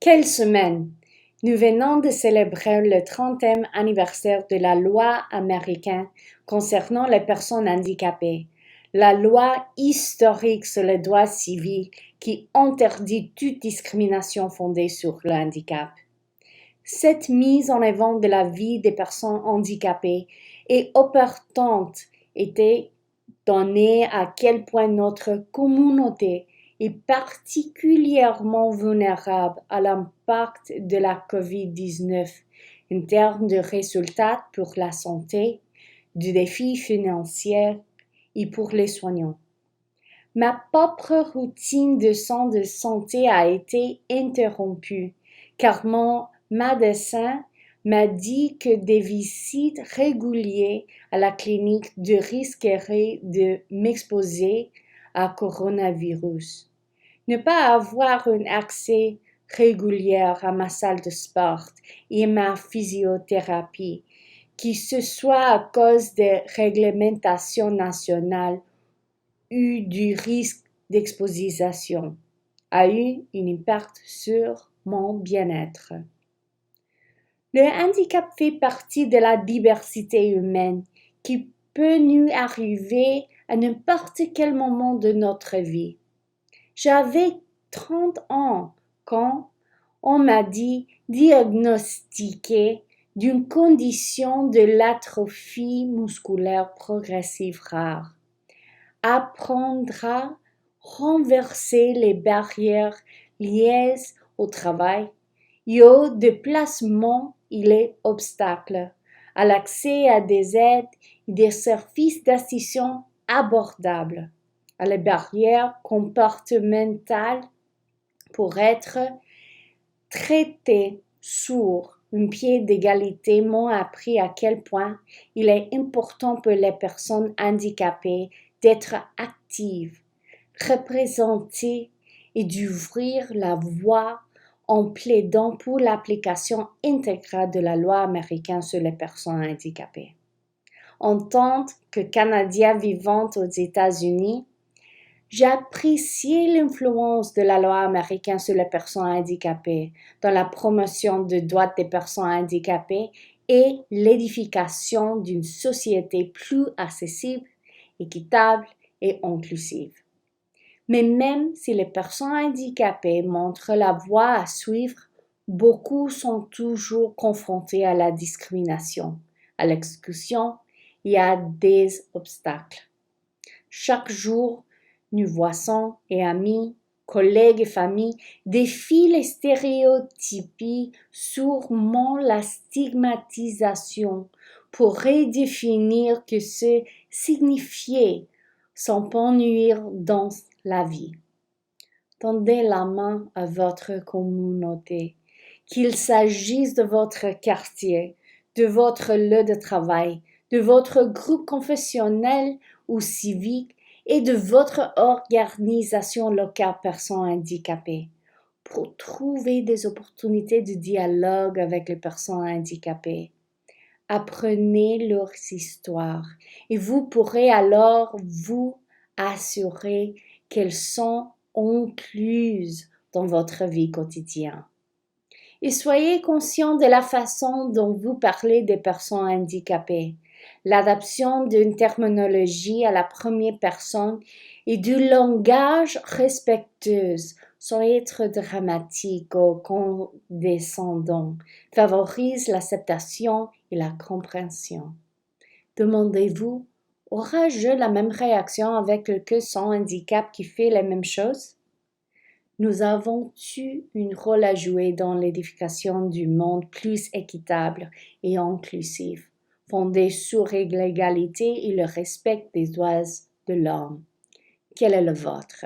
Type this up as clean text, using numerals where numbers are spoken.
Quelle semaine! Nous venons de célébrer le 30e anniversaire de la loi américaine concernant les personnes handicapées, la loi historique sur les droits civils qui interdit toute discrimination fondée sur le handicap. Cette mise en avant de la vie des personnes handicapées est importante étant donné à quel point notre communauté est particulièrement vulnérable à l'impact de la COVID-19 en termes de résultats pour la santé, du défi financier et pour les soignants. Ma propre routine de soins de santé a été interrompue car mon médecin m'a dit que des visites régulières à la clinique risqueraient de m'exposer à coronavirus. Ne pas avoir un accès régulier à ma salle de sport et à ma physiothérapie, que ce soit à cause des réglementations nationales ou du risque d'exposition, a eu un impact sur mon bien-être. Le handicap fait partie de la diversité humaine qui peut nous arriver à n'importe quel moment de notre vie. J'avais 30 ans quand on m'a diagnostiqué d'une condition de l'atrophie musculaire progressive rare. Apprendre à renverser les barrières liées au travail et au déplacement et les obstacles, à l'accès à des aides et des services d'assistance abordables, à les barrières comportementales pour être traité sur un pied d'égalité m'ont appris à quel point il est important pour les personnes handicapées d'être actives, représentées et d'ouvrir la voie en plaidant pour l'application intégrale de la loi américaine sur les personnes handicapées. En tant que Canadien vivant aux États-Unis, j'apprécie l'influence de la loi américaine sur les personnes handicapées dans la promotion des droits des personnes handicapées et l'édification d'une société plus accessible, équitable et inclusive. Mais même si les personnes handicapées montrent la voie à suivre, beaucoup sont toujours confrontés à la discrimination, à l'exclusion et à des obstacles. Chaque jour, nous voisins et amis, collègues et familles défient les stéréotypes, surmontent la stigmatisation pour redéfinir que ce signifiait s'épanouir dans la vie. Tendez la main à votre communauté, qu'il s'agisse de votre quartier, de votre lieu de travail, de votre groupe confessionnel ou civique et de votre organisation locale personnes handicapées, pour trouver des opportunités de dialogue avec les personnes handicapées. Apprenez leurs histoires et vous pourrez alors vous assurer qu'elles sont incluses dans votre vie quotidienne. Et soyez conscient de la façon dont vous parlez des personnes handicapées, l'adaptation d'une terminologie à la première personne et du langage respectueux sans être dramatique ou condescendant favorise l'acceptation et la compréhension. Demandez-vous, aurais-je la même réaction avec quelqu'un sans handicap qui fait les mêmes choses? Nous avons-tu un rôle à jouer dans l'édification du monde plus équitable et inclusif, fondé sur l'égalité et le respect des droits de l'homme? Quel est le vôtre?